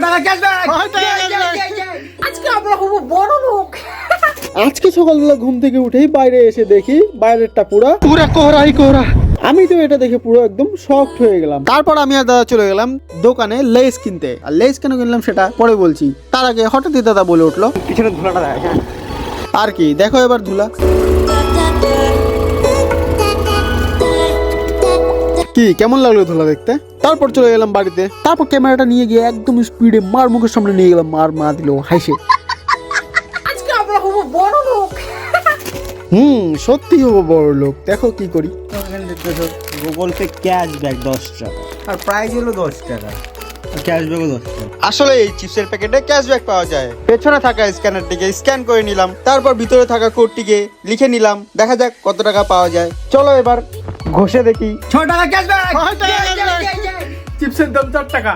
টাকা ক্যাশব্যাক। আজকে আমরা হবো বড় লোক। আজকে সকালবেলা ঘুম থেকে উঠেই বাইরে এসে দেখি বাইরেরটা পুরা কোহরাই কোহরা। আমি তো এটা দেখে পুরো একদম শকড হয়ে গেলাম। তারপর আমি আর দাদা চলে গেলাম দোকানে লেস কিনতে। আর লেস কেন কিনলাম সেটা পরে বলছি। তার আগে হঠাৎই দাদা বলে উঠলো, পিছনে ধুলাটা দেখ। আর কি দেখো এবার ধুলা। কি কেমন লাগলো ধুলা দেখতে? তারপর চলে গেলাম বাড়িতে। তারপর ক্যামেরাটা নিয়ে গিয়ে একদম স্পিডে মার মুখের সামনে নিয়ে গেলাম। মা দিল হাসে। আজকে আমরা হবো বড় লোক। সত্যি হবো বড় লোক। দেখো কি করি। গুগল পে ক্যাশব্যাক 10 টাকা আর প্রাইস হলো 10 টাকা। ক্যাশব্যাকও 10 টাকা। আসলে এই চিপসের প্যাকেটে ক্যাশব্যাক পাওয়া যায়। পেছনে থাকা স্ক্যানারটিকে স্ক্যান করে নিলাম, তারপর ভিতরে থাকা কোডটিকে লিখে নিলাম। দেখা যাক কত টাকা পাওয়া যায়। চলো এবার ঘষে দেখি। 6 টাকা ক্যাশব্যাক। চিপসের দাম 4 টাকা।